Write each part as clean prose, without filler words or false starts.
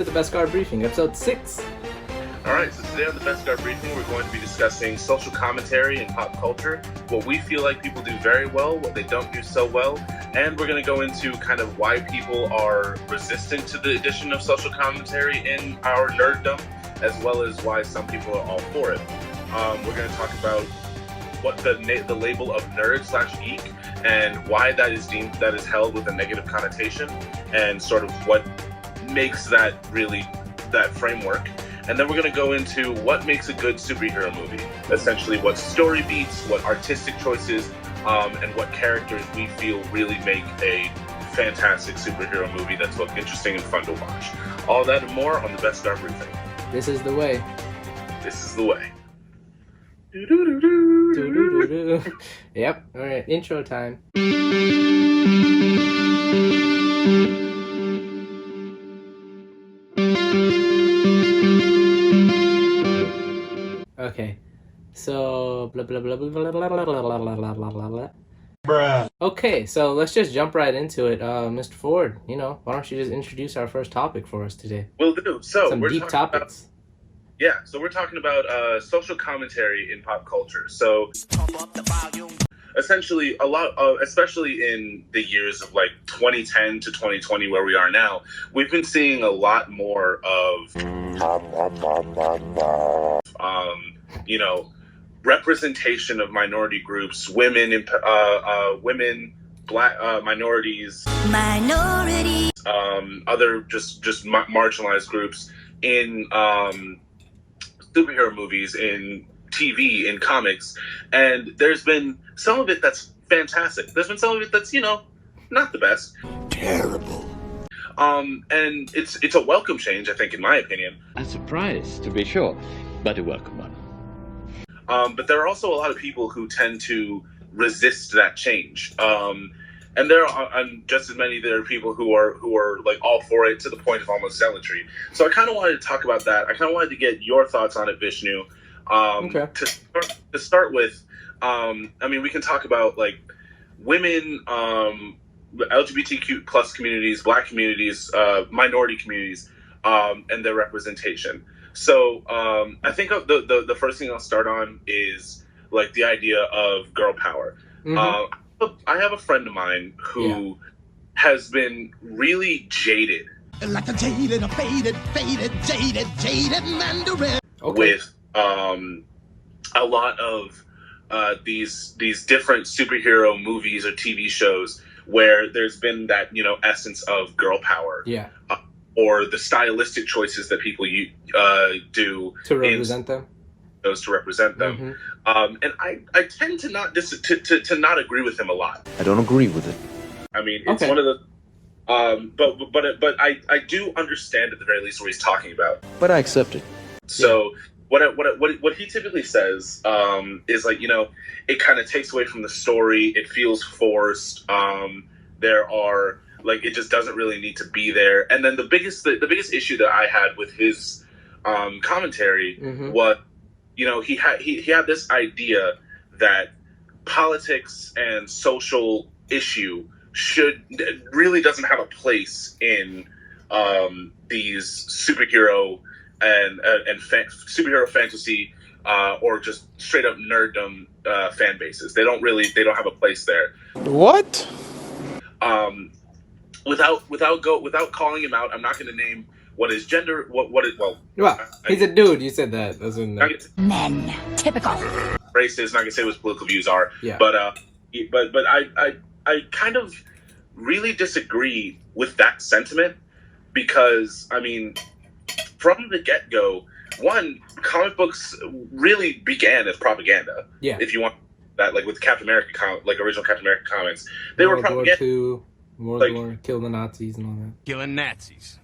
To the Beskar Briefing, episode 6. Alright, so today on the Beskar Briefing, we're going to be discussing social commentary in pop culture, what we feel like people do very well, what they don't do so well, and we're going to go into kind of why people are resistant to the addition of social commentary in our nerddom, as well as why some people are all for it. We're going to talk about what the label of nerd/geek and why that is held with a negative connotation, and sort of what makes that framework. And then we're going to go into what makes a good superhero movie. Essentially, what story beats, what artistic choices, and what characters we feel really make a fantastic superhero movie that's both interesting and fun to watch. All that and more on the Beskar Briefing. This is the way. This is the way. Yep, alright, intro time. Okay, so blah blah blah blah blah blah blah blah blah blah blah. Bruh. Okay, so let's just jump right into it. Mr. Ford, why don't you just introduce our first topic for us today? Will do. So some deep topics. So we're talking about social commentary in pop culture. So essentially, a lot of, especially in the years of like 2010 to 2020, where we are now, we've been seeing a lot more of representation of minority groups, women, black minorities, other just marginalized groups in superhero movies, in TV, in comics, and there's been some of it that's fantastic. There's been some of it that's not the best, terrible. And it's a welcome change, I think, in my opinion. A surprise, to be sure, but a welcome one. But there are also a lot of people who tend to resist that change. And there are just as many there are people who are like all for it to the point of almost zealotry. So I kind of wanted to talk about that. I kind of wanted to get your thoughts on it, Vishnu. Okay. To start with, we can talk about like women, LGBTQ plus communities, black communities, minority communities, and their representation. So I think the first thing I'll start on is like the idea of girl power. Mm-hmm. I have a friend of mine who has been really jaded, like a jaded, jaded mandarin. With a lot of these different superhero movies or TV shows where there's been that essence of girl power, or the stylistic choices that people do to represent them. Those to represent them, and I tend to not to not agree with him a lot. I don't agree with it. I mean, it's one of the, but I do understand at the very least what he's talking about. But I accept it. So what he typically says is like it kind of takes away from the story. It feels forced. There are like it just doesn't really need to be there. And then the biggest issue that I had with his commentary was. He had this idea that politics and social issue doesn't have a place in these superhero and superhero fantasy or just straight up nerddom fan bases. They don't have a place there. What? Without calling him out, I'm not going to name what his gender, he's a dude. You said that. That's men. Typical. Racist. Not gonna say what his political views are. Yeah. But I kind of really disagree with that sentiment because from the get-go, comic books really began as propaganda. Yeah. If you want that, like with Captain America, original Captain America comics, they were propaganda. World War, kill the Nazis and all that. Killing Nazis.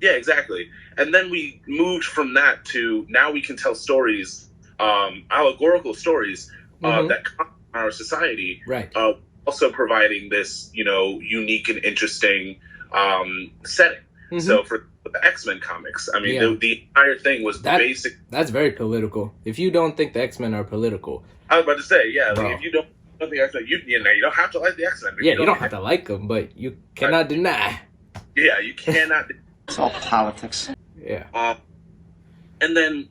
Yeah, exactly. And then we moved from that to now we can tell stories, allegorical stories that come from our society. Right. Also providing this, unique and interesting setting. Mm-hmm. So for the X-Men comics, the entire thing was basic. That's very political. If you don't think the X-Men are political, I was about to say, if you don't think X-Men, you don't have to like the X-Men. Yeah, you don't have to like them, but you cannot deny. Yeah, you cannot. It's all politics. Yeah. And then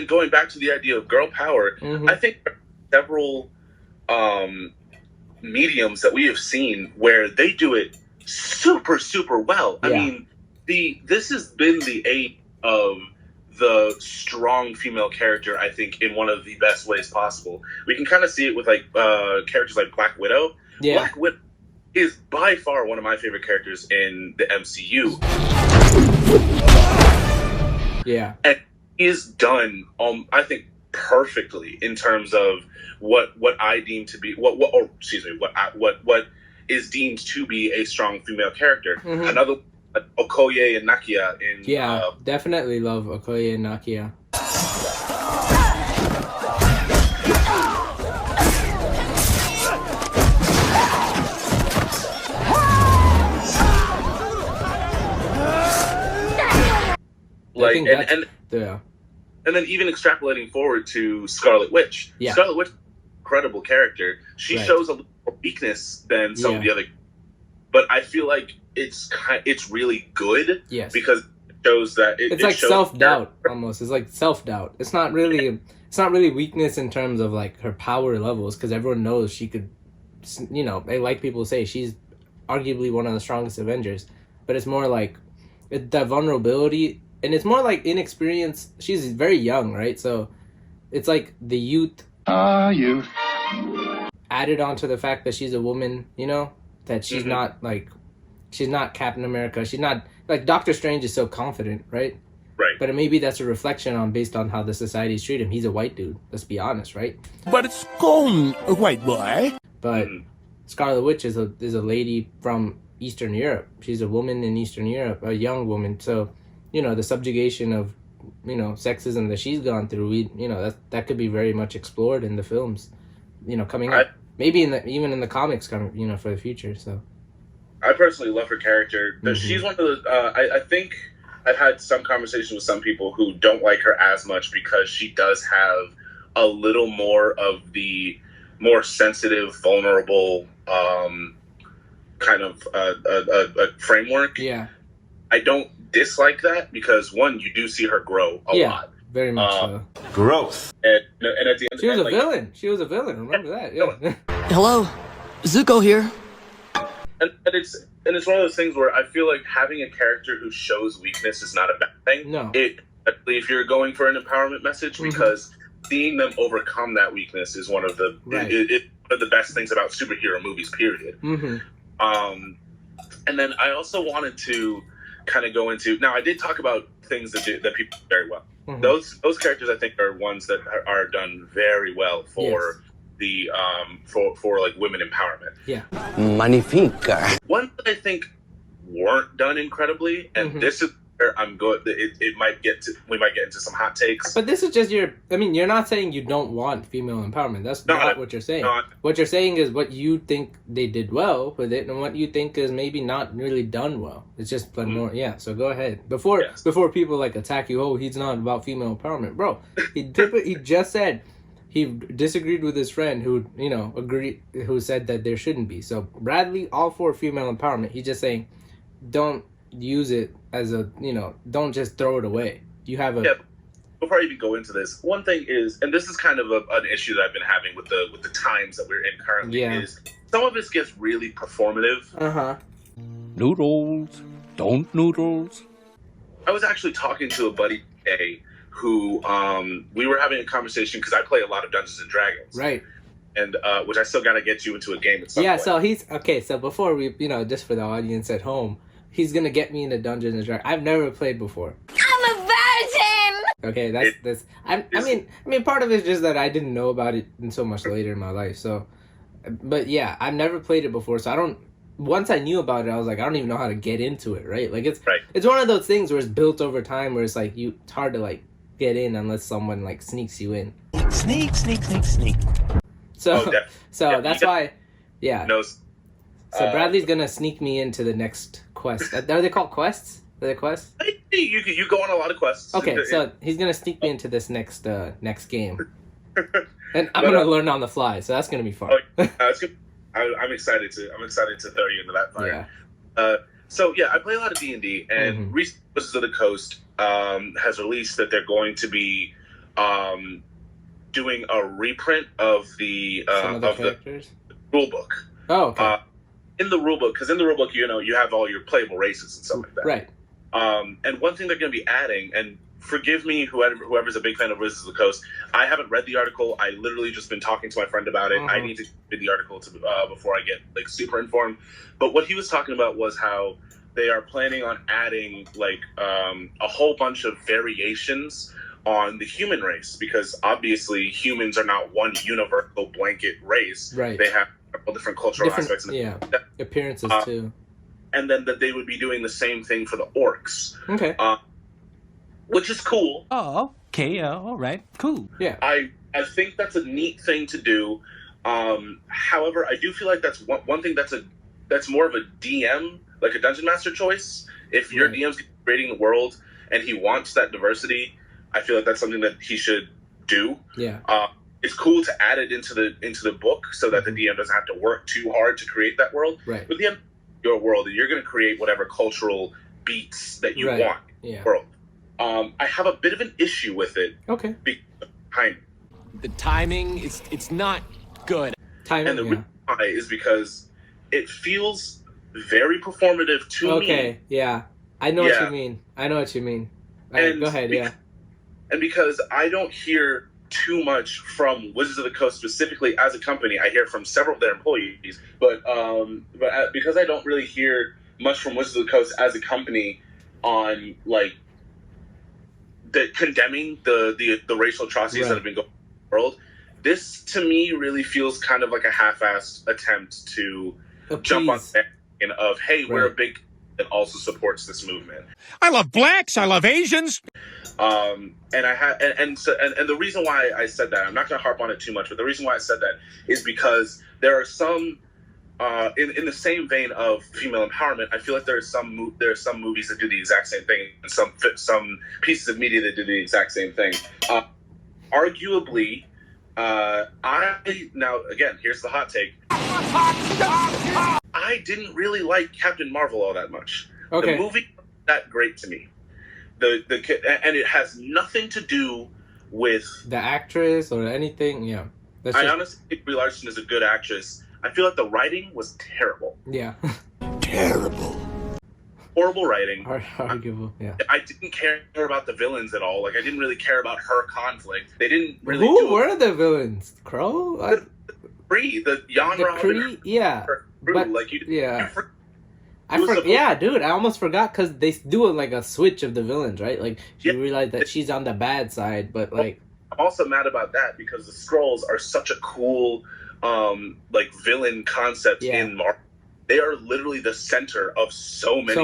going back to the idea of girl power, I think there are several mediums that we have seen where they do it super, super well. I mean, this has been the age of the strong female character, I think, in one of the best ways possible. We can kind of see it with like characters like Black Widow. Yeah. Black Widow is by far one of my favorite characters in the MCU. Yeah. And is done, I think, perfectly in terms of what I deem to be what is deemed to be a strong female character. Another Okoye and Nakia in definitely love Okoye and Nakia. Like and then even extrapolating forward to Scarlet Witch. Yeah. Scarlet Witch, incredible character. She shows a little more weakness than some of the other, but I feel like it's really good. Yes. Because it shows that it's like self-doubt almost. It's like self-doubt. It's not really weakness in terms of like her power levels, because everyone knows she could, like people say, she's arguably one of the strongest Avengers, but it's more like that vulnerability. And it's more like inexperience. She's very young, right? So it's like the youth. Youth. Added onto the fact that she's a woman, that she's not she's not Captain America. She's not like Doctor Strange is so confident, right? Right. But maybe that's a reflection based on how the societies treat him. He's a white dude. Let's be honest, right? But it's gone, white boy. But Scarlet Witch is a lady from Eastern Europe. She's a woman in Eastern Europe, a young woman. So, the subjugation of, sexism that she's gone through, that could be very much explored in the films, coming up. Maybe even in the comics coming, for the future. So, I personally love her character. She's one of the. I think I've had some conversations with some people who don't like her as much because she does have a little more of the more sensitive, vulnerable kind of a framework. Yeah. I don't dislike that because, one, you do see her grow a lot. Very much so. Growth. And at the end she was a villain. She was a villain. Remember that? Yeah. Hello, Zuko here. And it's one of those things where I feel like having a character who shows weakness is not a bad thing. No. If you're going for an empowerment message, because seeing them overcome that weakness is one of the one of the best things about superhero movies. Period. And then I also wanted to kind of go into. Now, I did talk about things that people do very well. Those characters, I think, are ones that are done very well for the for like women empowerment. Yeah, Magnifica. One that I think weren't done incredibly, and this is where I'm going. We might get into some hot takes. But this is just you're not saying you don't want female empowerment. That's not what you're saying. What you're saying is what you think they did well with it, and what you think is maybe not really done well. It's just more. Yeah. So go ahead before people like attack you. Oh, he's not about female empowerment, bro. He just said he disagreed with his friend who who said that there shouldn't be. So Bradley, all for female empowerment. He's just saying, don't use it as a don't just throw it away. You have a before I even go into this, one thing is, and this is kind of an issue that I've been having with the times that we're in currently, is some of this gets really performative. Noodles, don't noodles. I was actually talking to a buddy today who we were having a conversation because I play a lot of Dungeons and Dragons, right? And which I still got to get you into a game at some point. So he's okay. So before we, just for the audience at home, he's gonna get me into Dungeons and Dragons. I've never played before. I'm a virgin! Okay, that's. I mean, part of it is just that I didn't know about it until much later in my life. So, but yeah, I've never played it before, so I don't. Once I knew about it, I was like, I don't even know how to get into it, right? Like it's one of those things where it's built over time, where it's like it's hard to like get in unless someone like sneaks you in. Sneak. So, that's why, yeah. No. So Bradley's gonna sneak me into the next quest. Are they called quests? Are they quests? You go on a lot of quests. Okay, so he's gonna sneak me into this next game, and I'm gonna learn on the fly. So that's gonna be fun. It's good. I'm excited to throw you into that fire. Yeah. So yeah, I play a lot of D&D, and recently Wizards of the Coast has released that they're going to be doing a reprint of the characters? The rule book. Oh, okay. In the rule book, because in the rule book, you have all your playable races and stuff like that. Right. And one thing they're going to be adding, and forgive me, whoever's a big fan of Wizards of the Coast, I haven't read the article. I literally just been talking to my friend about it. I need to read the article before I get like super informed. But what he was talking about was how they are planning on adding like a whole bunch of variations on the human race, because obviously humans are not one universal blanket race. Right. They have different cultural aspects. Appearances too. And then that they would be doing the same thing for the orcs. Okay. Which is cool. Oh, okay. All right. Cool. Yeah. I think that's a neat thing to do. However, I do feel like that's one thing that's more of a DM, like a dungeon master choice. If your DM's creating the world and he wants that diversity, I feel like that's something that he should do. Yeah. It's cool to add it into the book so that the DM doesn't have to work too hard to create that world. Right. But the your world, and you're going to create whatever cultural beats that you want. Yeah. World. I have a bit of an issue with it. Okay. The timing it's not good. And the reason why is because it feels very performative to me. Okay. Yeah. I know what you mean. All right, go ahead. Yeah. And because I don't hear too much from Wizards of the Coast specifically as a company, I hear from several of their employees, but because I don't really hear much from Wizards of the Coast as a company on like condemning the racial atrocities that have been going on in the world, this to me really feels kind of like a half-assed attempt to jump on the bandwagon of, hey, we're a big that also supports this movement. I love blacks. I love Asians. And the reason why I said that, I'm not going to harp on it too much, but the reason why I said that is because there are some, in the same vein of female empowerment, I feel like there are some movies that do the exact same thing, and some pieces of media that do the exact same thing. Arguably, now again, here's the hot take. I didn't really like Captain Marvel all that much. Okay. The movie wasn't that great to me. And it has nothing to do with the actress or anything. Yeah. I honestly think Brie Larson is a good actress. I feel like the writing was terrible. Yeah. Terrible. Horrible writing. Arguable. Yeah. I didn't care about the villains at all. Like, I didn't really care about her conflict. They didn't really. Who were the villains? Crow? The Jan Robin. Yeah. But, like you. Yeah. Yeah, dude, I almost forgot because they do like a switch of the villains, right? Like, you realize that she's on the bad side, but like... I'm also mad about that because the Skrulls are such a cool, like, villain concept in Marvel. They are literally the center of so many...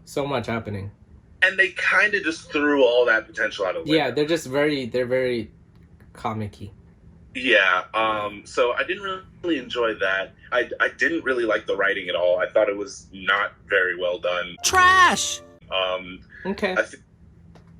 So much happening. And they kind of just threw all that potential out of the window. Yeah, they're very comic-y. Yeah, so I didn't really enjoy that. I didn't really like the writing at all. I thought it was not very well done. Trash! Okay. I think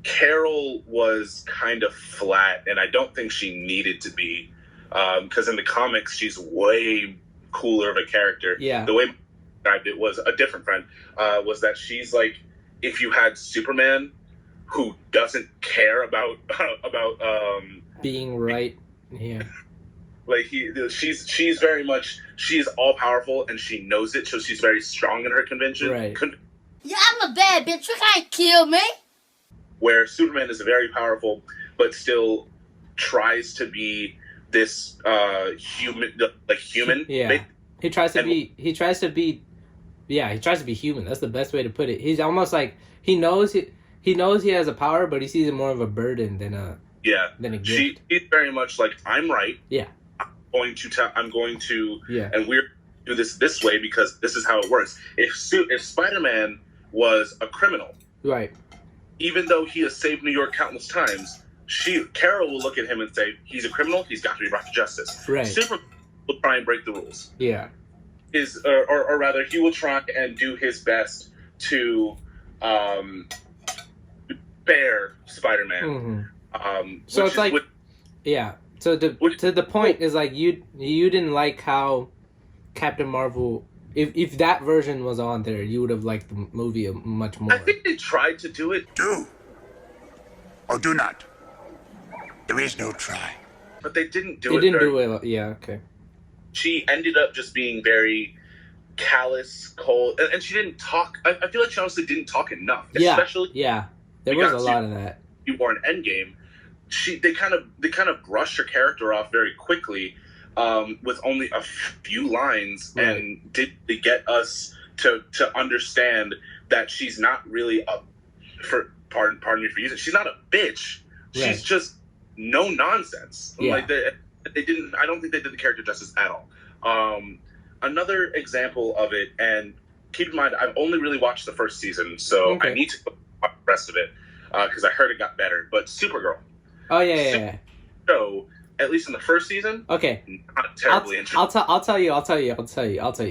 Carol was kind of flat, and I don't think she needed to be, because in the comics, she's way cooler of a character. Yeah. The way I described it was a different friend, was that she's like, if you had Superman who doesn't care about being right. Yeah. Like she's very much, she's all powerful and she knows it, so she's very strong in her conviction. Right. Yeah, I'm a bad bitch. You can't kill me. Where Superman is very powerful, but still tries to be this human. Yeah. He tries to be human. That's the best way to put it. He's almost like he knows he has a power, but he sees it more of a burden than a gift. She's very much like, I'm right. Yeah. I'm going to and we're do this way because this is how it works. If Spider-Man was a criminal, right, even though he has saved New York countless times, Carol will look at him and say, he's a criminal, he's got to be brought to justice. Right. Superman will try and break the rules. Yeah. Or rather, he will try and do his best to spare Spider-Man. Mm-hmm. So it's like, So to the point is like you didn't like how Captain Marvel If that version was on there, you would have liked the movie much more. I think they tried to do it. Do or do not. There is no try. But they didn't do They it. didn't do it. Yeah, okay. She ended up just being very callous, cold, and she didn't talk. I feel like she honestly didn't talk enough. Especially there was a lot of that. You were an Endgame. They kind of brushed her character off very quickly, with only a few lines, right. and did they get us to understand that she's not really pardon me for using. She's not a bitch. Right. She's just no nonsense. Yeah. Like they didn't. I don't think they did the character justice at all. Another example of it, and keep in mind, I've only really watched the first season, so I need to watch the rest of it because I heard it got better. But Supergirl. Oh yeah. So at least in the first season, okay, not terribly interesting. I'll tell you.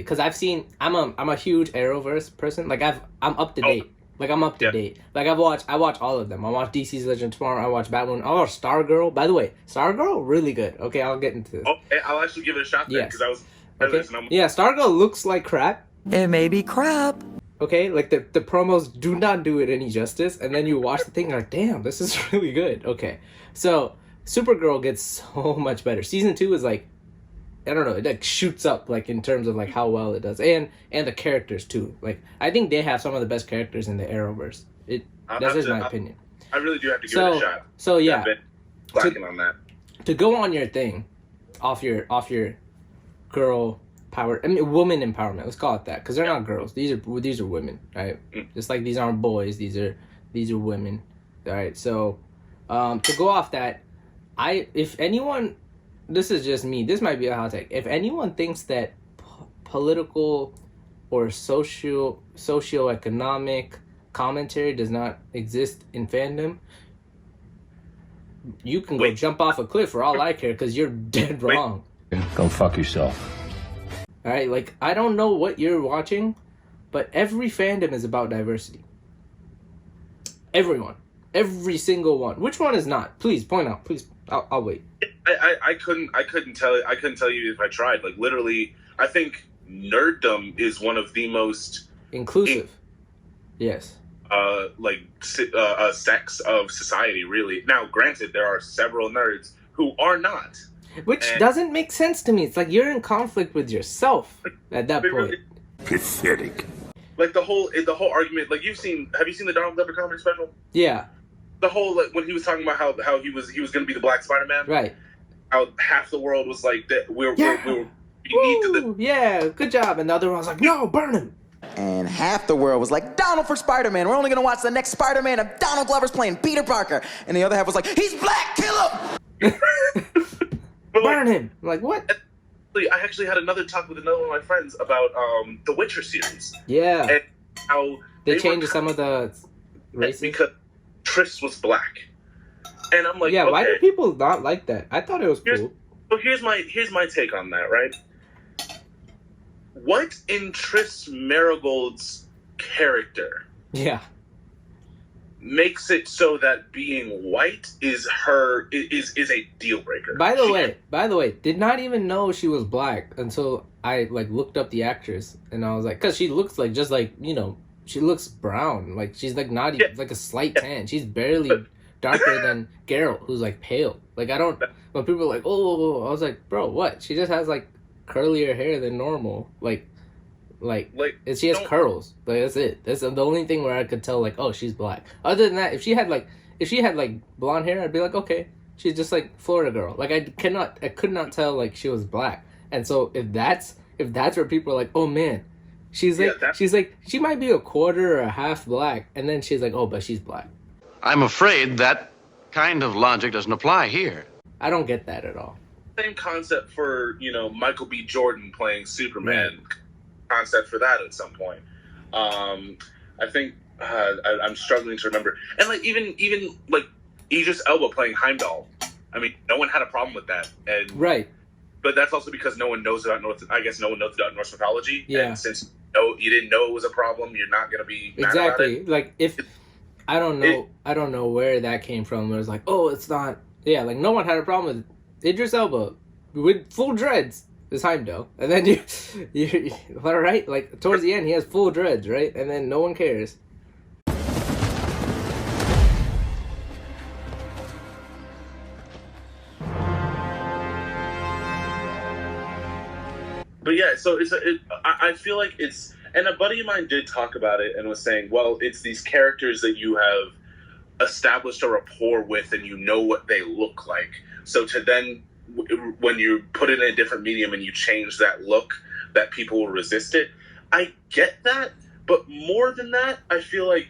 Because I've seen. I'm a huge Arrowverse person. Like I'm up to date. Like I'm up to date. Like I watch all of them. I watch DC's Legend tomorrow. I watch Batwoman. I watch Stargirl. By the way, Stargirl really good. Okay, I'll get into this. Okay, I'll actually give it a shot then because I was. Okay. Yeah, Stargirl looks like crap. It may be crap. Okay, like the promos do not do it any justice, and then you watch the thing and you're like, damn, this is really good. Okay, so Supergirl gets so much better. Season 2 is like, I don't know, it like shoots up like in terms of like how well it does, and the characters too. Like I think they have some of the best characters in the Arrowverse. That's just my opinion. I really do have to give it a shot. So yeah, I've been slacking on that. To go on your thing, off your girl power, I mean woman empowerment. Let's call it that, because they're not girls. These are women, right? Just like these aren't boys. These are women, all right? So, to go off that, if anyone, this is just me. This might be a hot take. If anyone thinks that political or socioeconomic commentary does not exist in fandom, you can go jump off a cliff for all I care, because you're dead wrong. Go fuck yourself. All right, like I don't know what you're watching, but every fandom is about diversity. Everyone, every single one. Which one is not? Please point out. Please, I'll wait. I couldn't tell you if I tried. Like literally, I think Nerdom is one of the most inclusive. Yes. Sects of society. Really. Now, granted, there are several nerds who are not. Which doesn't make sense to me. It's like you're in conflict with yourself at that point. Really, pathetic. Like the whole argument. Like have you seen the Donald Glover comedy special? Yeah. The whole when he was talking about how he was going to be the Black Spider-Man. Right. How half the world was like that. We need to. Yeah, good job. And the other one was like, no, burn him. And half the world was like, Donald for Spider-Man. We're only going to watch the next Spider-Man if Donald Glover's playing Peter Parker. And the other half was like, he's black, kill him! Burn him! I'm like, what? I actually had another talk with another one of my friends about the Witcher series. Yeah. And how they changed some of the races. Because Triss was black. And I'm like, yeah, okay. Why do people not like that? I thought it was cool. So here's my take on that, right? What in Triss Marigold's character makes it so that being white is a deal breaker? By the way, did not even know she was black until I like looked up the actress, and I was like, because she looks like just like, you know, she looks brown, like she's like not even like a slight tan. She's barely darker than Geralt, who's like pale. Like I don't. When people are like, oh, I was like, bro, what? She just has like curlier hair than normal, like she has curls. Like that's it. That's the only thing where I could tell like, oh, she's black. Other than that, if she had like blonde hair, I'd be like, okay, she's just like Florida girl. Like I could not tell like she was black. And so if that's where people are like, oh man, she might be a quarter or a half black, and then she's like, oh, but she's black. I'm afraid that kind of logic doesn't apply here. I don't get that at all. Same concept for, Michael B. Jordan playing Superman. Right. Concept for that at some point. I think I'm struggling to remember. And like even like Idris Elba playing Heimdall. I mean, no one had a problem with that. And right. But that's also because no one knows about Norse mythology. Yeah. And since you didn't know it was a problem, you're not gonna be mad about it. Like if I don't know where that came from. It was like, oh, it's not. Yeah, like no one had a problem with Idris Elba with full dreads. It's Heimdall. And then you all right? Like, towards the end, he has full dreads, right? And then no one cares. But yeah, so I feel like it's, and a buddy of mine did talk about it and was saying, well, it's these characters that you have established a rapport with and you know what they look like. So to then, when you put it in a different medium and you change that look, that people will resist it. I get that, but more than that, I feel like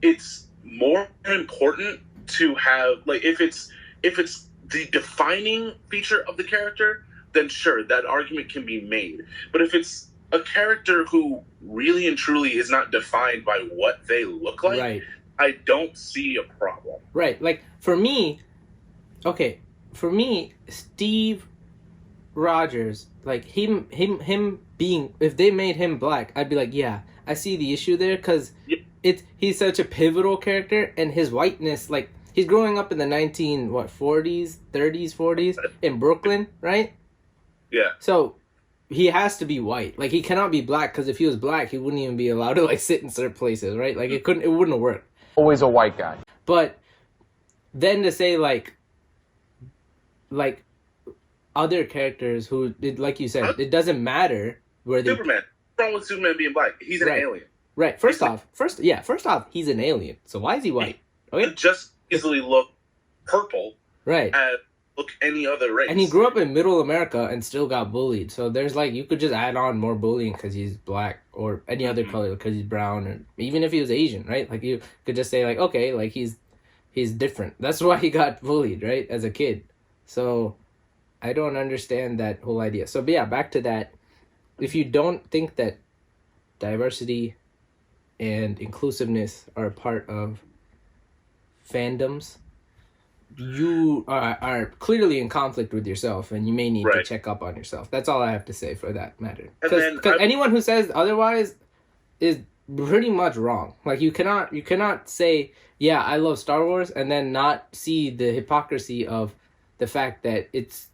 it's more important to have, like, if it's the defining feature of the character, then sure, that argument can be made. But if it's a character who really and truly is not defined by what they look like, right, I don't see a problem. Right. Like, for me, Steve Rogers, like, him being, if they made him black, I'd be like, yeah, I see the issue there, because he's such a pivotal character, and his whiteness, like, he's growing up in the 40s in Brooklyn, right? Yeah. So he has to be white. Like, he cannot be black, because if he was black, he wouldn't even be allowed to, like, sit in certain places, right? Like, it wouldn't have worked. Always a white guy. But then to say, like other characters who, like you said, it doesn't matter where they... Superman. What's wrong with Superman being black? He's an alien. Right. First off, he's an alien. So why is he white? He could just easily look purple. Right. Look any other race. And he grew up in middle America and still got bullied. So there's, like, you could just add on more bullying because he's black, or any other color because he's brown, or even if he was Asian, right? Like, you could just say, like, okay, like, he's different. That's why he got bullied, right, as a kid. So I don't understand that whole idea. So, but yeah, back to that. If you don't think that diversity and inclusiveness are a part of fandoms, you are clearly in conflict with yourself, and you may need to check up on yourself. That's all I have to say for that matter. Because anyone who says otherwise is pretty much wrong. Like, you cannot say, yeah, I love Star Wars, and then not see the hypocrisy of the fact that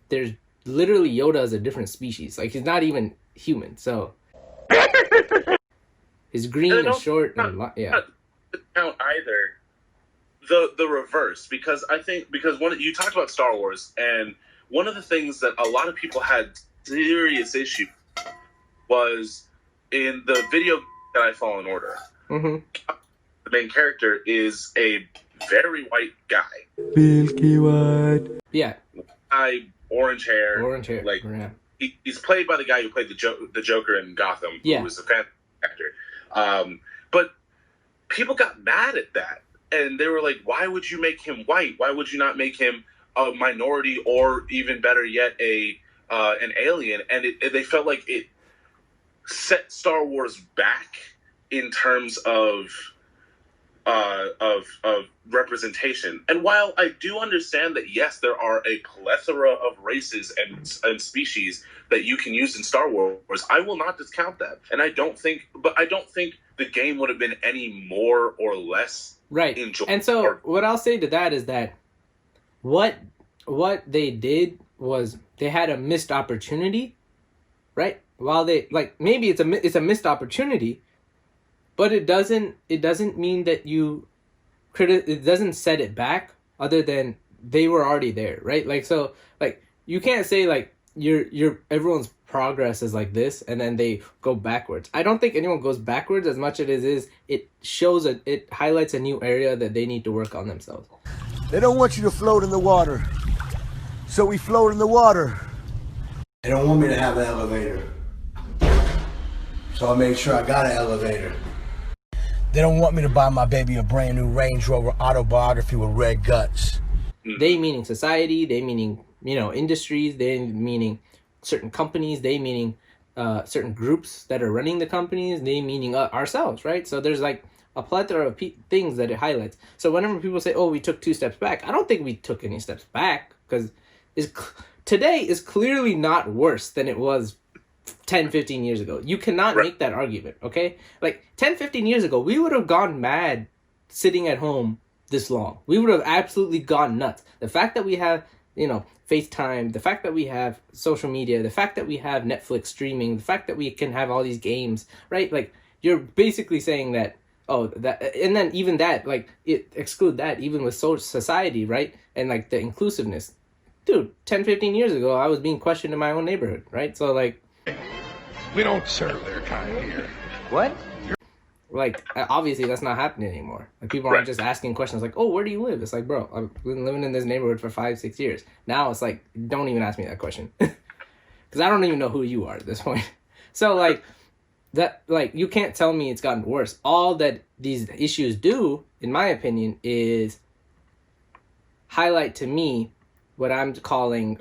there's literally Yoda as a different species. Like, he's not even human, so he's green and short and not count either. The reverse, because you talked about Star Wars, and one of the things that a lot of people had serious issue was in the video Jedi Fallen Order. Mm-hmm. The main character is a very white guy. Milky white. Yeah. Orange hair. Like, he's played by the guy who played the Joker in Gotham, who was a fantastic actor. But people got mad at that. And they were like, why would you make him white? Why would you not make him a minority, or even better yet, an alien? And they felt like it set Star Wars back in terms of representation. And while I do understand that, yes, there are a plethora of races and species that you can use in Star Wars, I will not discount that. And I don't think the game would have been any more or less enjoyable. And so what I'll say to that is that what they did was they had a missed opportunity, right? While they, like, maybe it's a missed opportunity, but it doesn't mean that it doesn't set it back, other than they were already there, right? Like, so, like, you can't say, like, everyone's progress is like this and then they go backwards. I don't think anyone goes backwards as much as it shows it highlights a new area that they need to work on themselves. They don't want you to float in the water, so we float in the water. They don't want me to have an elevator, so I made sure I got an elevator. They don't want me to buy my baby a brand new Range Rover autobiography with red guts. They meaning society, they meaning, industries, they meaning certain companies, they meaning certain groups that are running the companies, they meaning ourselves, right? So there's, like, a plethora of things that it highlights. So whenever people say, oh, we took 2 steps back, I don't think we took any steps back, because today is clearly not worse than it was 10, 15 years ago. You cannot make that argument, okay? Like, 10, 15 years ago, we would have gone mad sitting at home this long. We would have absolutely gone nuts. The fact that we have FaceTime, the fact that we have social media, the fact that we have Netflix streaming, the fact that we can have all these games, right? Like, you're basically saying that, and then even that, like, it exclude that even with society, right? And like the inclusiveness. Dude, 10, 15 years ago, I was being questioned in my own neighborhood, right? So, like... We don't serve their kind here. What? Like, obviously, that's not happening anymore. Like, people aren't just asking questions like, oh, where do you live? It's like, bro, I've been living in this neighborhood for 5-6 years. Now it's like, don't even ask me that question. Because I don't even know who you are at this point. So, like, you can't tell me it's gotten worse. All that these issues do, in my opinion, is highlight to me what I'm calling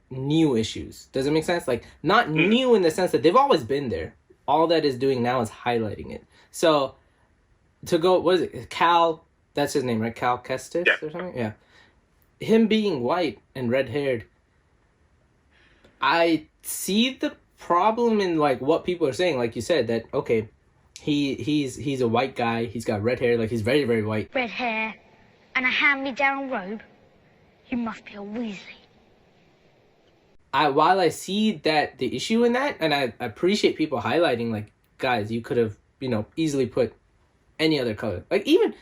new issues. Does it make sense? Like, not new in the sense that they've always been there. All that is doing now is highlighting it. So, to go, what is it? Cal, that's his name, right? Cal Kestis or something? Yeah. Him being white and red-haired, I see the problem in, like, what people are saying. Like you said, that, okay, he's a white guy, he's got red hair, like, he's very, very white. Red hair and a hand-me-down robe. You must be a Weasley. While I see that the issue in that, and I appreciate people highlighting, like, guys, you could have, easily put any other color. Like, even,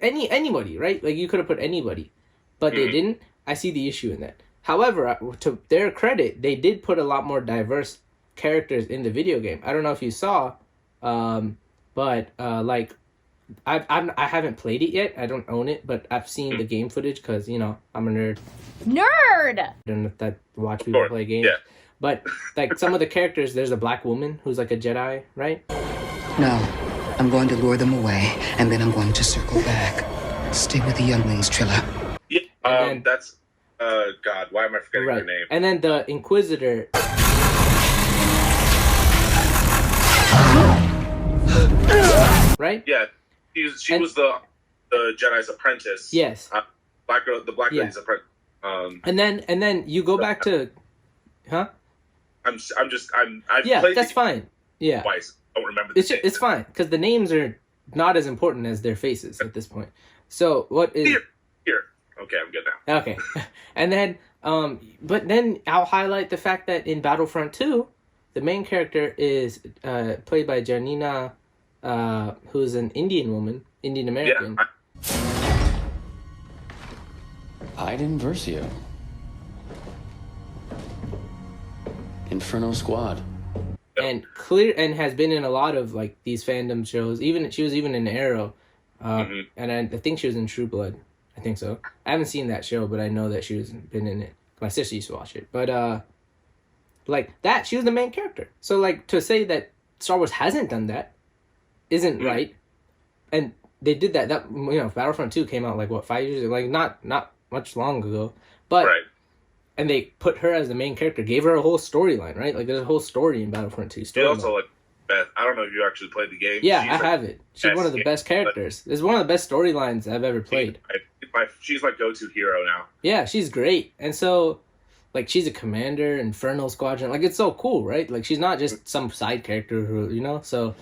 anybody, right? Like, you could have put anybody. But they didn't. I see the issue in that. However, to their credit, they did put a lot more diverse characters in the video game. I don't know if you saw, but, like, I haven't played it yet. I don't own it, but I've seen the game footage because, I'm a nerd. Nerd! I don't know if that watch people play games. Yeah. But, like, some of the characters, there's a black woman who's like a Jedi, right? No. I'm going to lure them away, and then I'm going to circle back. Stay with the younglings, Trilla. Yeah, that's... God, why am I forgetting her name? And then the Inquisitor... right? Yeah, she was the Jedi's apprentice. Yes. The black lady's apprentice. And then you go back to, huh? I've played that's fine. Yeah. Twice. I don't remember. It's fine because the names are not as important as their faces at this point. So what is here? Okay, I'm good now. Okay, and then but then I'll highlight the fact that in Battlefront 2, the main character is played by Janina, who's an Indian woman, Indian American. Yeah. Iden Versio. Inferno Squad. And has been in a lot of like these fandom shows. She was even in Arrow, and I think she was in True Blood. I think so. I haven't seen that show, but I know that she was been in it. My sister used to watch it, but like that, she was the main character. So like to say that Star Wars hasn't done that isn't right, and they did that. That Battlefront 2 came out like what 5 years ago, like not much long ago, but. Right. And they put her as the main character, gave her a whole storyline, right? Like, there's a whole story in Battlefront 2. She also, like, Beth, I don't know if you actually played the game. Yeah, I have it. She's one of the best characters. It's one of the best storylines I've ever played. She's my go-to hero now. Yeah, she's great. And so, like, she's a commander, Infernal Squadron. Like, it's so cool, right? Like, she's not just some side character who, So,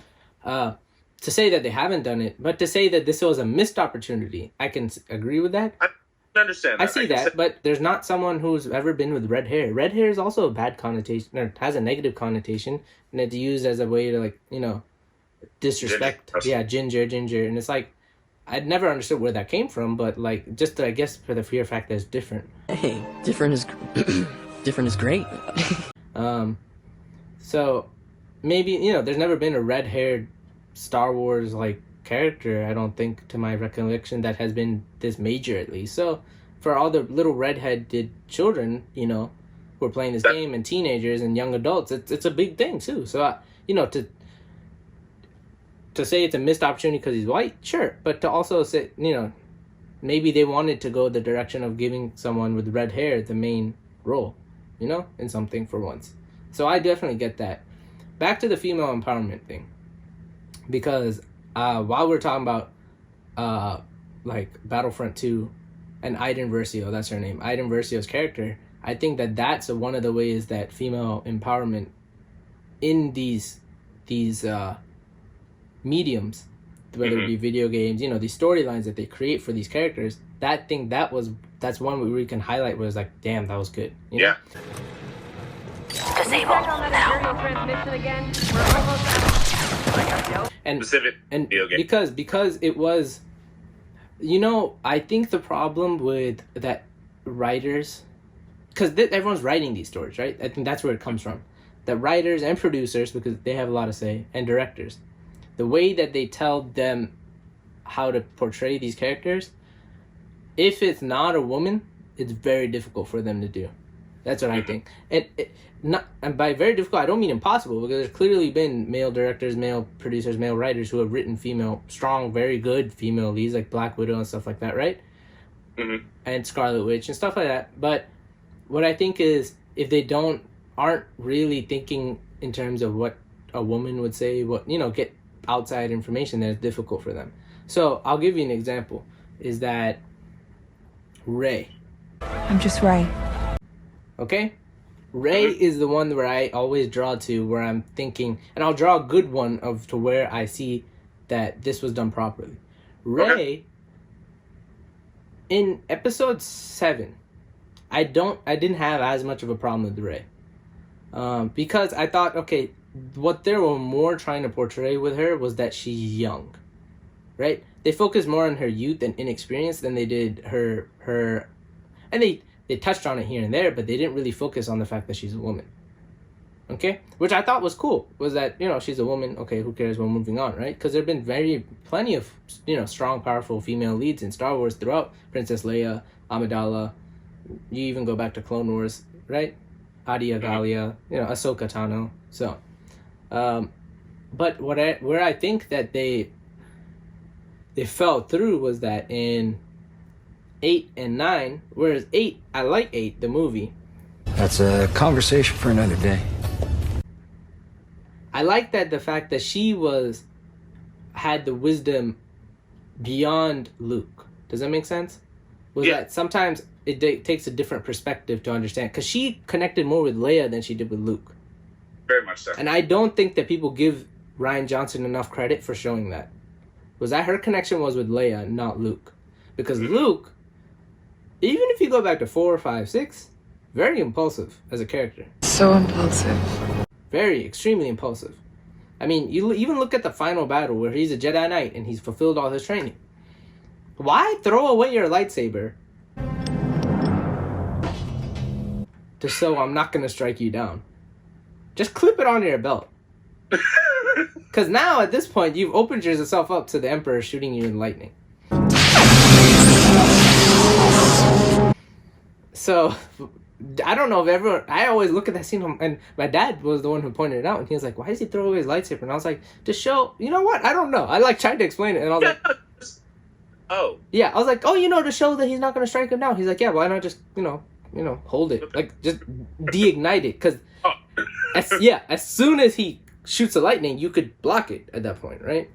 to say that they haven't done it, but to say that this was a missed opportunity, I can agree with that. I understand that. I see that, but there's not someone who's ever been with red hair. Red hair is also a bad connotation, or has a negative connotation, and it's used as a way to, like, disrespect. Ginger. And it's like, I'd never understood where that came from, but, like, just, I guess, for the sheer fact that it's different. Hey, different is great. So, maybe, there's never been a red-haired Star Wars, like, character, I don't think, to my recollection, that has been this major, at least. So for all the little redheaded children, who are playing this game, and teenagers and young adults, it's a big thing too. So to say it's a missed opportunity because he's white, sure, but to also say, maybe they wanted to go the direction of giving someone with red hair the main role, in something for once. So I definitely get that. Back to the female empowerment thing, because while we're talking about like Battlefront 2 and Iden Versio, that's her name, Iden Versio's character, I think that's one of the ways that female empowerment in these mediums whether it be video games, you know, these storylines that they create for these characters. That's one we can highlight where it's like, damn, that was good. You know? Disable now. And Specific video game. because it was, you know, I think the problem with that writers, because everyone's writing these stories, right? I think that's where it comes from. The writers and producers, because they have a lot to say, and directors, the way that they tell them how to portray these characters, if it's not a woman, it's very difficult for them to do. That's what I think. And by very difficult, I don't mean impossible, because there's clearly been male directors, male producers, male writers who have written strong, very good female leads, like Black Widow and stuff like that, right? Mm-hmm. And Scarlet Witch and stuff like that. But what I think is, if they aren't really thinking in terms of what a woman would say, get outside information, then it's difficult for them. So I'll give you an example, is that Rey. I'm just Rey. Okay? Rey is the one where I always draw to, where I'm thinking, and I'll draw a good one to where I see that this was done properly. Rey, in episode 7, I didn't have as much of a problem with Rey. Because I thought, okay, what they were more trying to portray with her was that she's young, right? They focused more on her youth and inexperience than they did her, and they touched on it here and there, but they didn't really focus on the fact that she's a woman. Okay? Which I thought was cool, was that, she's a woman, okay, who cares, we're moving on, right? Because there have been plenty of, strong, powerful female leads in Star Wars throughout. Princess Leia, Amidala, you even go back to Clone Wars, right? Adia Galia, Ahsoka Tano. So, but where I think that they fell through was that in 8 and 9, whereas 8, I like 8, the movie. That's a conversation for another day. I like that the fact that she had the wisdom beyond Luke. Does that make sense? That sometimes it takes a different perspective to understand, because she connected more with Leia than she did with Luke. Very much so. And I don't think that people give Rian Johnson enough credit for showing that. Was that her connection was with Leia, not Luke? Because Luke, even if you go back to 4, 5, 6, very impulsive as a character. So impulsive. Very, extremely impulsive. I mean, you even look at the final battle where he's a Jedi Knight and he's fulfilled all his training. Why throw away your lightsaber to show I'm not going to strike you down? Just clip it onto your belt. Because now, at this point, you've opened yourself up to the Emperor shooting you in lightning. So, I don't know if I always look at that scene, and my dad was the one who pointed it out, and he was like, why does he throw away his lightsaber? And I was like, to show, you know what? I don't know. I tried to explain it, and I was like, oh. Yeah, I was like, to show that he's not going to strike him down. He's like, yeah, why not just, hold it. Like, just de-ignite it. Because, as soon as he shoots the lightning, you could block it at that point, right?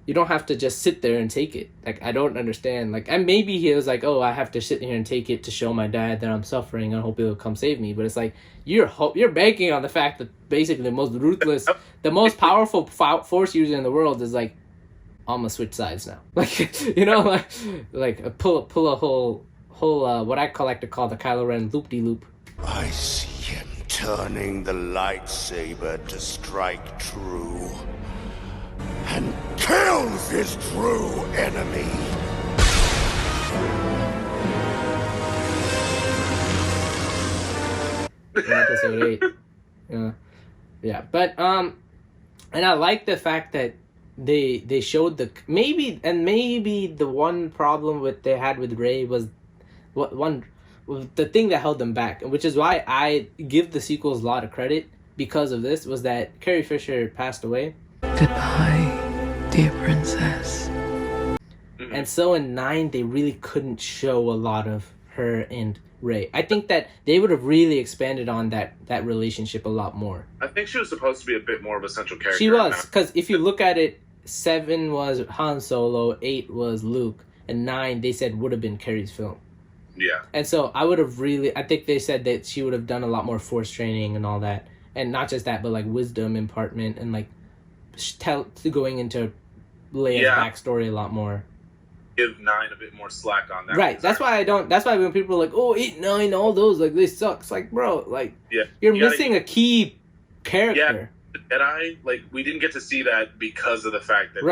You don't have to just sit there and take it. Like, I don't understand. Like, and maybe he was like, oh, I have to sit here and take it to show my dad that I'm suffering and hope he'll come save me. But it's like, you're banking on the fact that basically the most ruthless, the most powerful force user in the world is like, I'm gonna switch sides now. Like, like pull a whole what I like to call the Kylo Ren loop-de-loop. I see him turning the lightsaber to strike true, and kills his true enemy. In episode 8. Yeah. But and I like the fact that they showed maybe the one problem they had with Rey was the thing that held them back, which is why I give the sequels a lot of credit because of this, was that Carrie Fisher passed away. Goodbye, dear princess. And so in 9, they really couldn't show a lot of her and Rey. I think that they would have really expanded on that relationship a lot more. I think she was supposed to be a bit more of a central character. She was, because if you look at it, 7 was Han Solo, 8 was Luke, and 9 they said would have been Carrie's film. Yeah. And so I think they said that she would have done a lot more force training and all that. And not just that, but like wisdom impartment and like going into Leia's backstory a lot more. Give 9 a bit more slack on that. Right. That's why when people are like, oh, 8, 9, all those, like, they suck. It's like, bro, like, you're missing a key character. Yeah, Jedi, like, we didn't get to see that because of the fact that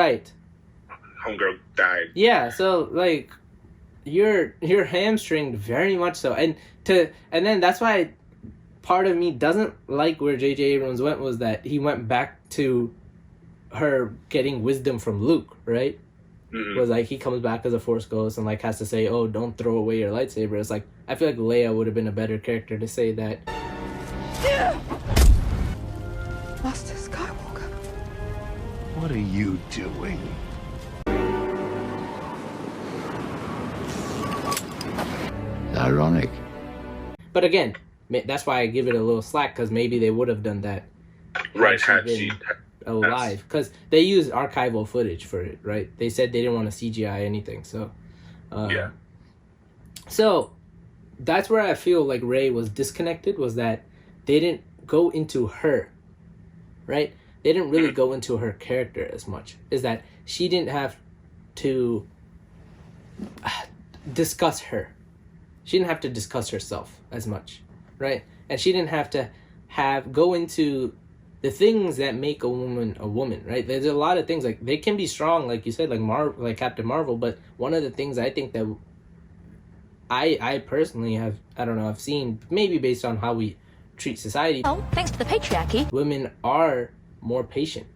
Homegirl died. Yeah, so, like, you're hamstringed very much so. And then that's why part of me doesn't like where J.J. Abrams went, was that he went back to her getting wisdom from Luke, right? Mm-hmm. Was like he comes back as a Force ghost and like has to say, oh, don't throw away your lightsaber. It's like, I feel like Leia would have been a better character to say that. Master Skywalker. What are you doing? Ironic. But again, that's why I give it a little slack, because maybe they would have done that had she been alive, because they used archival footage for it, right? They said they didn't want to CGI anything, so so that's where I feel like Rey was disconnected, was that they didn't go into her, right? They didn't really go into her character as much. Is that she didn't have to discuss her. She didn't have to discuss herself as much, right? And she didn't have to go into the things that make a woman, right? There's a lot of things, like, they can be strong, like you said, like Captain Marvel, but one of the things I think that I personally have, I've seen, maybe based on how we treat society. Oh, thanks to the patriarchy. Women are more patient.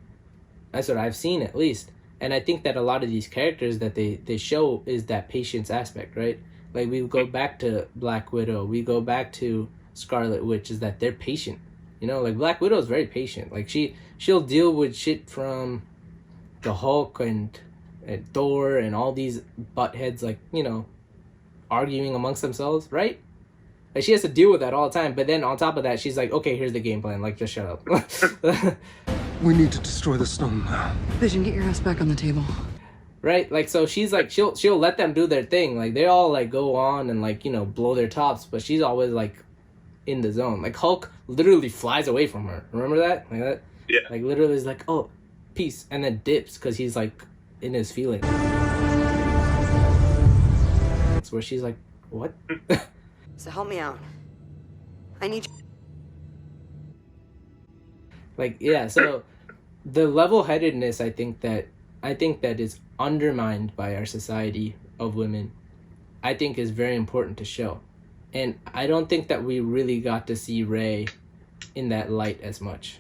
That's what I've seen, at least. And I think that a lot of these characters that they show is that patience aspect, right? Like, we go back to Black Widow, we go back to Scarlet Witch, is that they're patient. You know, like, Black Widow is very patient. Like, she'll deal with shit from the Hulk and Thor and all these buttheads, like, you know, arguing amongst themselves, right? Like, she has to deal with that all the time. But then on top of that, she's like, okay, here's the game plan. Like, just shut up. We need to destroy the stone now. Vision, get your ass back on the table. Right? Like, so she's like, she'll let them do their thing. Like, they all, like, go on and, like, you know, blow their tops. But she's always, like, in the zone. Like, Hulk literally flies away from her. Remember that? Like that? Yeah. Like, literally is like, oh, peace. And then dips because he's, like, in his feelings. It's where she's like, what? So help me out. I need you. Like, yeah, so the level-headedness, I think that is undermined by our society of women, I think is very important to show. And I don't think that we really got to see Rey in that light as much.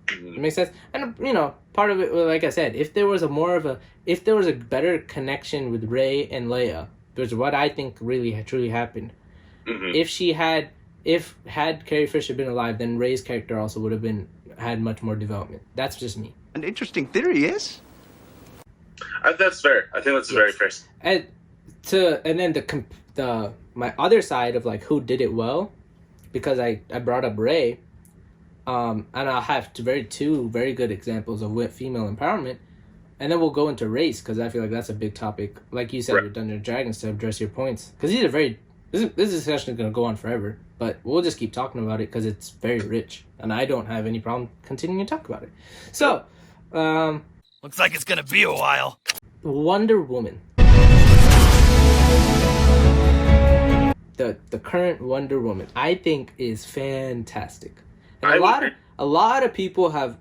It makes sense? And, you know, part of it, like I said, if there was a better connection with Rey and Leia, which is what I think really truly happened. Mm-hmm. If Carrie Fisher been alive, then Rey's character also would have had much more development. That's just me. An interesting theory, yes? That's fair. I think that's very fair. And then my other side of, like, who did it well, because I brought up Rey, and I'll have two very good examples of female empowerment, and then we'll go into race, because I feel like that's a big topic, like you said, with Dungeons & Dragons, to address your points, because these are this discussion is going to go on forever, but we'll just keep talking about it because it's very rich, and I don't have any problem continuing to talk about it. So, looks like it's going to be a while. Wonder Woman. The current Wonder Woman, I think, is fantastic. And a lot of people have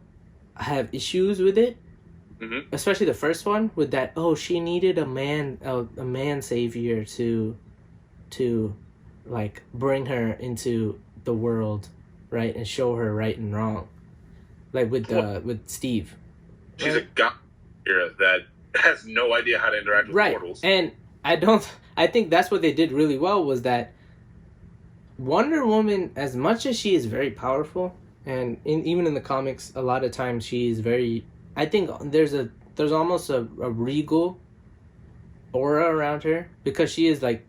issues with it, especially the first one, with that, oh, she needed a man savior to like bring her into the world, right, and show her right and wrong, like with Steve. She's a god that has no idea how to interact with portals. And I think that's what they did really well, was that Wonder Woman, as much as she is very powerful, and even in the comics, a lot of times she is very, I think there's almost a regal aura around her, because she is like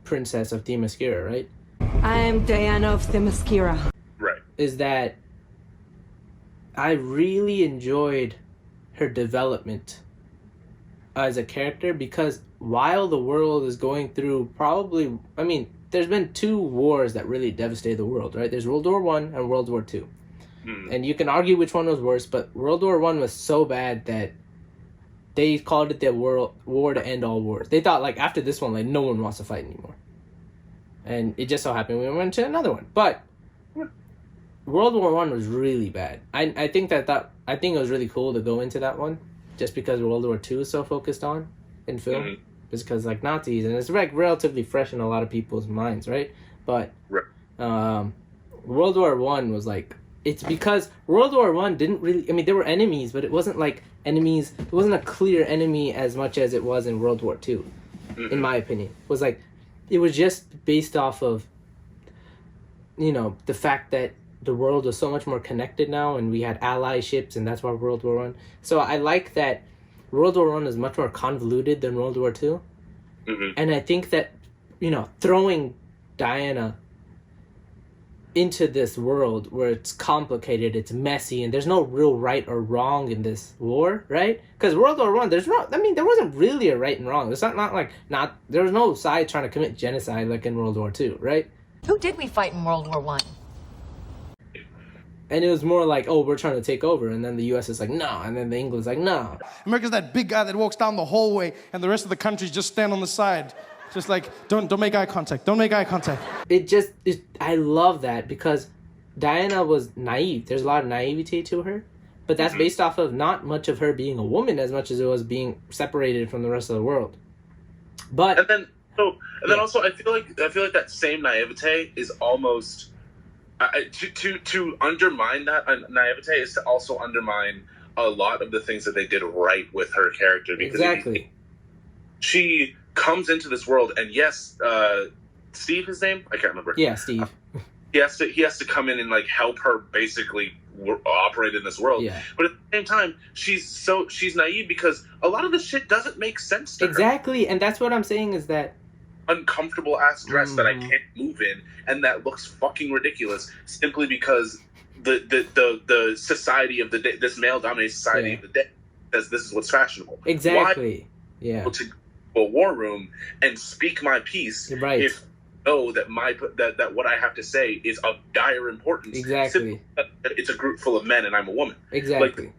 Princess of Themyscira, right? I'm Diana of Themyscira. Right. Is that I really enjoyed her development as a character, because while the world is going through there's been 2 wars that really devastated the world, right? There's World War I and World War II. And you can argue which one was worse, but World War I was so bad that they called it the war to end all wars. They thought, like, after this one, like, no one wants to fight anymore. And it just so happened we went to another one. But World War One was really bad. I think it was really cool to go into that one, just because World War Two is so focused on in film. Mm-hmm. Just because, like, Nazis, and it's like relatively fresh in a lot of people's minds, right? But World War One was like, it's because World War One didn't really, I mean, there were enemies, but it wasn't like enemies, it wasn't a clear enemy as much as it was in World War Two, in my opinion. It was like, it was just based off of, you know, the fact that the world was so much more connected now, and we had ally ships, and that's why World War One. So I like that World War One is much more convoluted than World War Two. Mm-hmm. And I think that, you know, throwing Diana into this world where it's complicated, it's messy, and there's no real right or wrong in this war, right? Because World War One, there wasn't really a right and wrong. It's there was no side trying to commit genocide like in World War Two, right? Who did we fight in World War One? And it was more like, oh, we're trying to take over, and then the U.S. is like, no, and then the England's like, no. America's that big guy that walks down the hallway, and the rest of the countries just stand on the side. Just like, don't make eye contact. Don't make eye contact. I love that because Diana was naive. There's a lot of naivety to her, but that's based off of not much of her being a woman as much as it was being separated from the rest of the world. But and then also I feel like that same naivete is almost to undermine that naivete is to also undermine a lot of the things that they did right with her character, because exactly she comes into this world, and yes, Steve, his name? I can't remember. Yeah, Steve. He has to come in and like help her basically operate in this world. Yeah. But at the same time, she's naive because a lot of this shit doesn't make sense to her. Exactly, and that's what I'm saying is that uncomfortable ass dress that I can't move in, and that looks fucking ridiculous simply because the society of the day, this male dominated society of the day, says this is what's fashionable. Exactly. Why a war room and speak my piece if I know that that what I have to say is of dire importance. Exactly. It's a group full of men and I'm a woman. Exactly.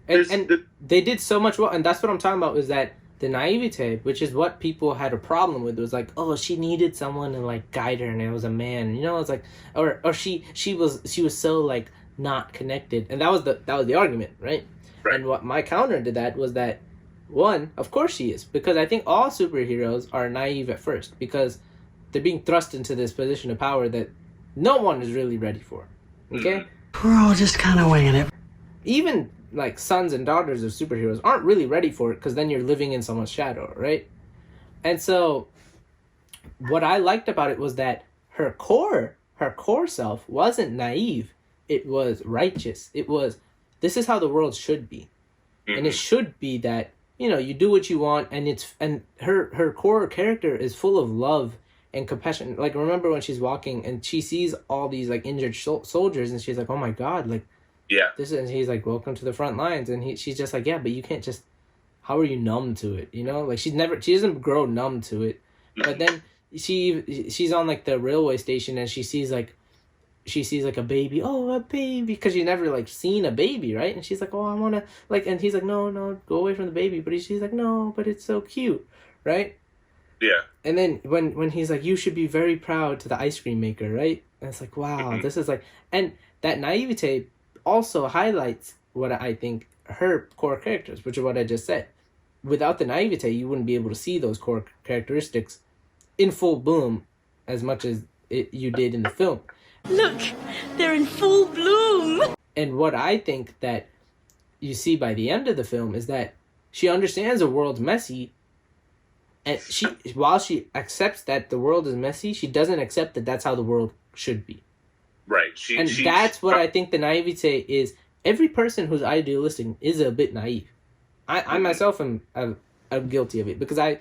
Like, and they did so much well, and that's what I'm talking about, is that the naivete, which is what people had a problem with, was like, oh, she needed someone to like guide her, and it was a man, you know. It's like, or she was so like not connected, and that was the argument, right? And what my counter to that was that, one, of course she is, because I think all superheroes are naive at first because they're being thrust into this position of power that no one is really ready for. Okay? We're all just kind of winging it. Even like sons and daughters of superheroes aren't really ready for it, because then you're living in someone's shadow, right? And so what I liked about it was that her core self wasn't naive. It was righteous. It was, this is how the world should be. And it should be that, you know, you do what you want, and her core character is full of love and compassion. Like, remember when she's walking and she sees all these like injured soldiers, and she's like, oh my God, like, yeah, and he's like, welcome to the front lines, and she's just like, yeah, but you can't just, how are you numb to it, you know? Like, she doesn't grow numb to it. But then she's on like the railway station, and she sees like a baby, a baby, because she's never like seen a baby, right? And she's like, oh, I want to, like, and he's like, no, go away from the baby. But she's like, no, but it's so cute, right? Yeah. And then when he's like, you should be very proud to the ice cream maker, right? And it's like, wow, this is like, and that naivete also highlights what I think her core characters, which is what I just said. Without the naivete, you wouldn't be able to see those core characteristics in full bloom as much as you did in the film. Look, they're in full bloom. And what I think that you see by the end of the film is that she understands the world's messy, and while she accepts that the world is messy, she doesn't accept that that's how the world should be. Right. That's what I think the naivete is. Every person who's idealistic is a bit naive. I myself am guilty of it, because I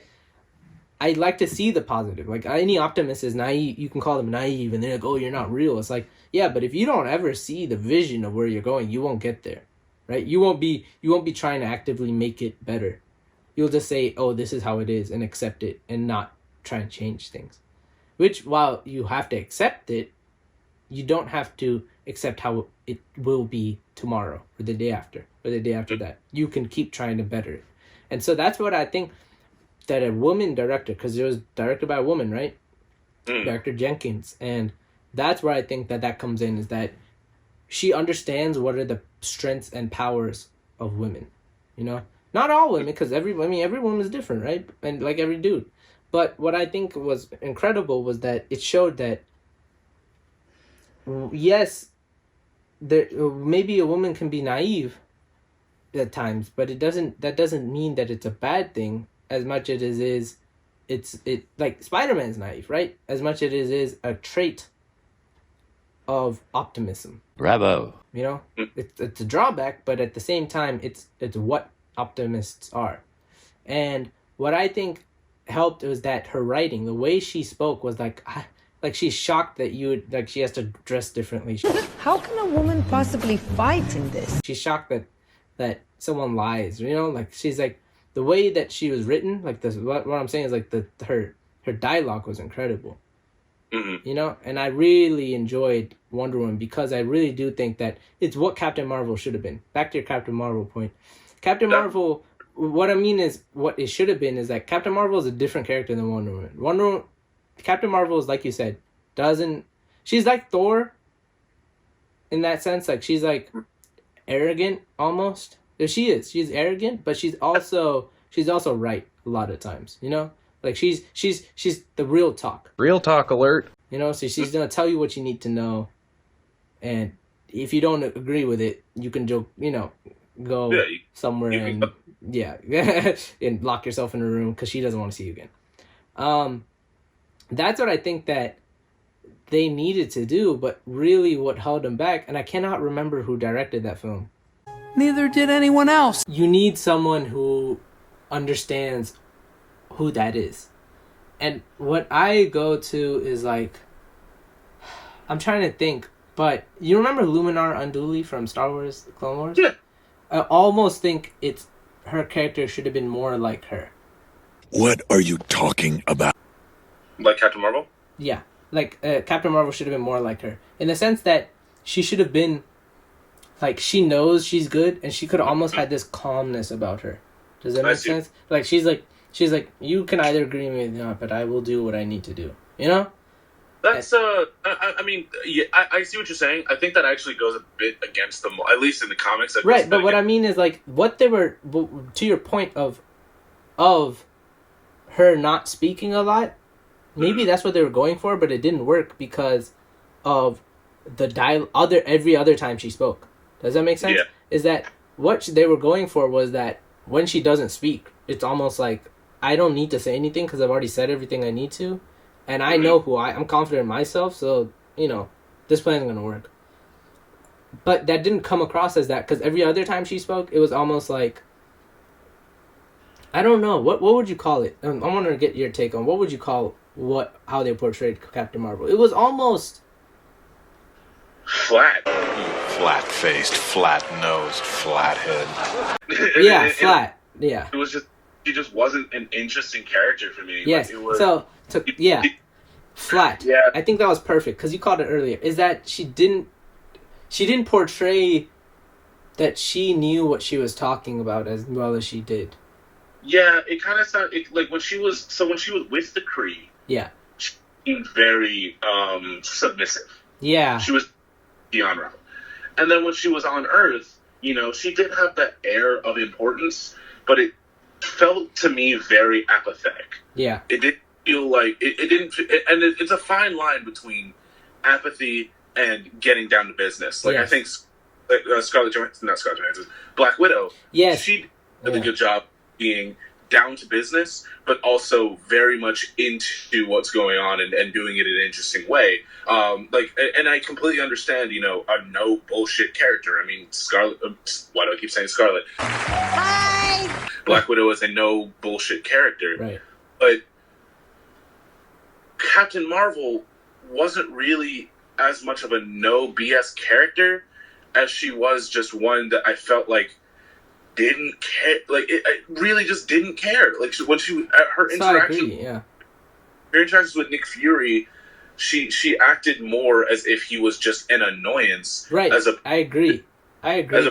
like to see the positive. Like, any optimist is naive. You can call them naive, and they're like, oh, you're not real. It's like, yeah, but if you don't ever see the vision of where you're going, you won't get there, right? You won't be trying to actively make it better. You'll just say, oh, this is how it is, and accept it, and not try and change things. Which, while you have to accept it, you don't have to accept how it will be tomorrow, or the day after, or the day after that. You can keep trying to better it. And so that's what I think that a woman director, because it was directed by a woman, right? Director Jenkins. And that's where I think that comes in, is that she understands what are the strengths and powers of women, you know? Not all women, because every woman is different, right? And like every dude. But what I think was incredible was that it showed that, yes, there maybe a woman can be naive at times, but that doesn't mean that it's a bad thing as much as it is like Spider-Man's naive, right? As much as it is a trait of optimism. Bravo. You know, it's a drawback, but at the same time, it's what optimists are. And what I think helped was that her writing, the way she spoke, was like she's shocked that she has to dress differently. How can a woman possibly fight in this? She's shocked that someone lies, you know, like she's like, the way that she was written, like this, what I'm saying is like her dialogue was incredible. You know, and I really enjoyed Wonder Woman because I really do think that it's what Captain Marvel should have been. Back to your Captain Marvel point. Captain Marvel, what I mean is, what it should have been is that Captain Marvel is a different character than Wonder Woman. Captain Marvel is, like you said, she's like Thor in that sense. Like, she's like arrogant almost. She's arrogant, but she's also right a lot of times, you know? Like, she's the real talk. Real talk alert. You know, so she's going to tell you what you need to know. And if you don't agree with it, you can go somewhere and, and lock yourself in a room because she doesn't want to see you again. That's what I think that they needed to do, but really what held them back, and I cannot remember who directed that film. Neither did anyone else. You need someone who understands who that is. And what I go to is like, I'm trying to think, but you remember Luminar Unduli from Star Wars The Clone Wars? Yeah. I almost think her character should have been more like her. What are you talking about? Like Captain Marvel? Yeah. Like Captain Marvel should have been more like her. In the sense that she should have been like, she knows she's good and she could have almost had this calmness about her. Does that make sense? Like, she's like, you can either agree with me or not, but I will do what I need to do. You know? That's I mean, yeah, I see what you're saying. I think that actually goes a bit against them, at least in the comics. Right, but what I mean is, like, what they were, to your point of her not speaking a lot, maybe that's what they were going for, but it didn't work because of the every other time she spoke. Does that make sense? Yeah. Is that what they were going for was that when she doesn't speak, it's almost like, I don't need to say anything because I've already said everything I need to. And I know I'm confident in myself, so, you know, this plan's going to work. But that didn't come across as that, because every other time she spoke, it was almost like, I don't know, what would you call it? I want to get your take on, what would you call how they portrayed Captain Marvel? It was almost... flat. Flat-faced, flat-nosed, flathead. Yeah, flat. Yeah. It was just, she just wasn't an interesting character for me. Yes, like, it was, flat. Yeah. I think that was perfect, because you called it earlier, is that she didn't portray that she knew what she was talking about as well as she did. Yeah, it kind of sounded, like, when she was with the Kree, yeah, she seemed very submissive. Yeah. She was beyond route. And then when she was on Earth, you know, she did have that air of importance, but it felt to me very apathetic. Yeah. It didn't feel like it didn't, and it's a fine line between apathy and getting down to business. Like, yes. I think Black Widow. Yes. She did a good job being down to business, but also very much into what's going on and doing it in an interesting way. And I completely understand, you know, a no bullshit character. I mean, Scarlet. Why do I keep saying Scarlet? Hi. Black Widow is a no bullshit character, right? But Captain Marvel wasn't really as much of a no BS character as she was just one that I felt like didn't care. Like, I really just didn't care. Like, when her interactions with Nick Fury, she acted more as if he was just an annoyance. Right. I agree. As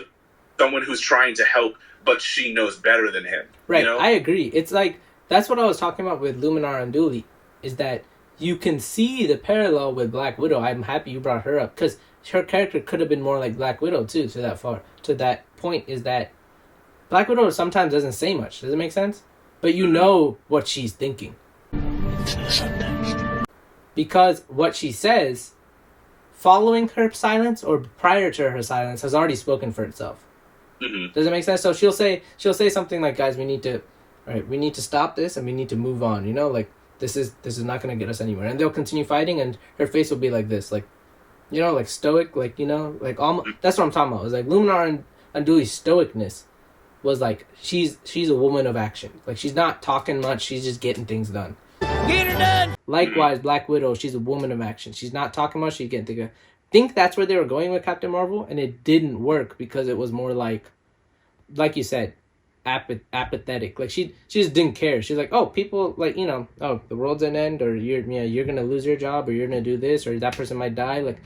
someone who's trying to help but she knows better than him. Right, You know? I agree. It's like, that's what I was talking about with Luminar Unduli, is that you can see the parallel with Black Widow. I'm happy you brought her up, because her character could have been more like Black Widow too, to that point, is that Black Widow sometimes doesn't say much. Does it make sense? But you know what she's thinking. Because what she says, following her silence or prior to her silence, has already spoken for itself. Mm-hmm. Does it make sense? So she'll say something like, "Guys, we need to stop this and we need to move on." You know, like this is not gonna get us anywhere. And they'll continue fighting, and her face will be like this, like, you know, like stoic, like, you know, like almost. That's what I'm talking about. It's like Luminar Unduli's stoicness was like she's a woman of action. Like she's not talking much. She's just getting things done. Get her done! Likewise, Black Widow, she's a woman of action. She's not talking much, she's getting things done. I think that's where they were going with Captain Marvel, and it didn't work because it was more like you said, apathetic. Like she just didn't care. She's like, oh, people, like, you know, oh, the world's an end, or you're gonna lose your job, or you're gonna do this, or that person might die. Like,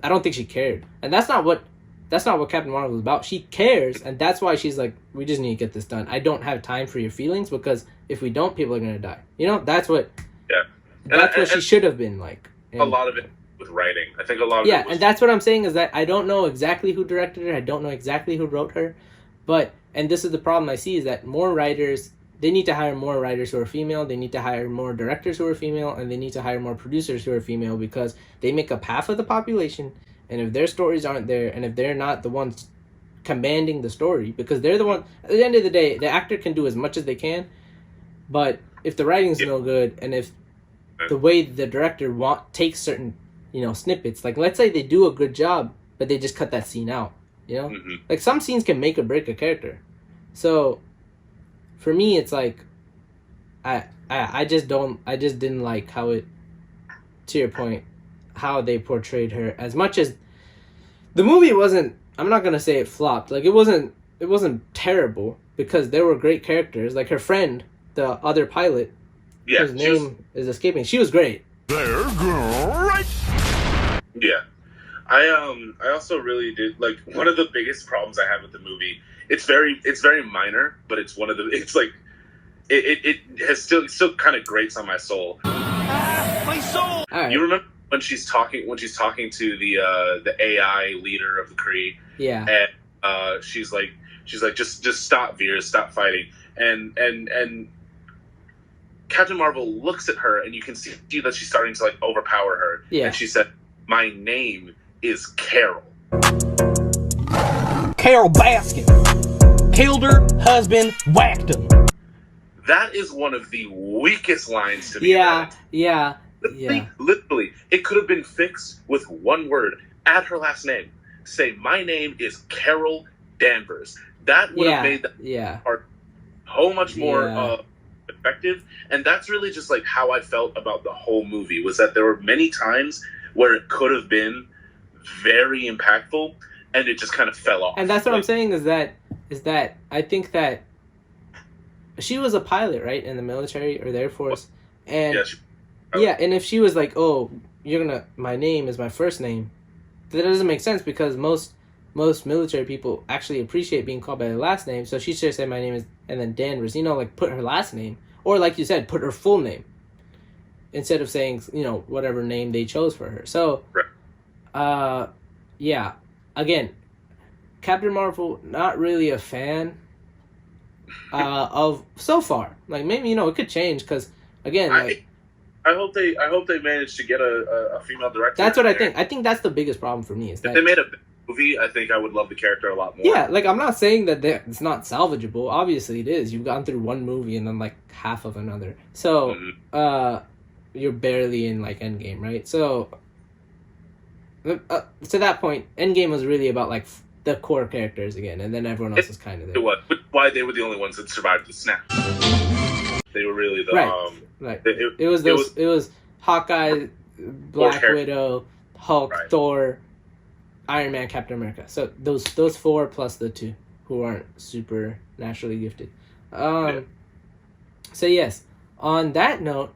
I don't think she cared, and that's not what Captain Marvel is about. She cares, and that's why she's like, we just need to get this done. I don't have time for your feelings, because if we don't, people are gonna die. You know, that's what. Yeah. That's what she should have been like. And a lot of it with writing. I think a lot of it was... and that's what I'm saying, is that I don't know exactly who directed her. I don't know exactly who wrote her. But, and this is the problem I see, is that more writers, they need to hire more writers who are female. They need to hire more directors who are female. And they need to hire more producers who are female, because they make up half of the population. And if their stories aren't there, and if they're not the ones commanding the story, because they're the one, at the end of the day, the actor can do as much as they can. But if the writing's no good, and if the way the director takes certain, you know, snippets, like let's say they do a good job, but they just cut that scene out, you know? Mm-hmm. Like some scenes can make or break a character. So for me, it's like, I just didn't like how it, to your point, how they portrayed her. As much as the movie wasn't, I'm not gonna say it flopped. Like it wasn't terrible, because there were great characters. Like her friend, the other pilot, whose name is escaping. She was great. There, great. Yeah, I also really did like one of the biggest problems I have with the movie. It's very minor, but it's one of the. It's like it has still kind of grates on my soul. My soul. Right. You remember when she's talking to the AI leader of the Kree? Yeah. And she's like just stop, Veers, stop fighting, and Captain Marvel looks at her, and you can see that she's starting to like overpower her. Yeah. And she said, "My name is Carol." Carol Baskin. Killed her husband, whacked him. That is one of the weakest lines to me. Yeah. Literally, it could have been fixed with one word. Add her last name. Say, "My name is Carol Danvers." That would have made that part so much more effective. And that's really just like how I felt about the whole movie, was that there were many times where it could have been very impactful, and it just kind of fell off. And that's what I'm saying, is that I think that she was a pilot, right, in the military or the Air Force, and and if she was like, "Oh, my name is my first name," that doesn't make sense, because most military people actually appreciate being called by their last name. So she should say, "My name is," and then Danvers, you know, like put her last name, or like you said, put her full name, instead of saying, you know, whatever name they chose for her. So, again, Captain Marvel, not really a fan of so far. Like maybe, you know, it could change, because again, like, I hope they manage to get a female director. That's what I think. I think that's the biggest problem for me. Is that if they made a movie, I think I would love the character a lot more. Yeah, like I'm not saying that it's not salvageable. Obviously it is. You've gone through one movie and then like half of another. So you're barely in like Endgame, right? So to that point, Endgame was really about like the core characters again, and then everyone else is kind of there. It was. Why they were the only ones that survived the snap. They were really the right. It was Hawkeye, Black Widow, Hulk, Thor, Iron Man, Captain America. So those four plus the two who aren't super naturally gifted. So yes, on that note,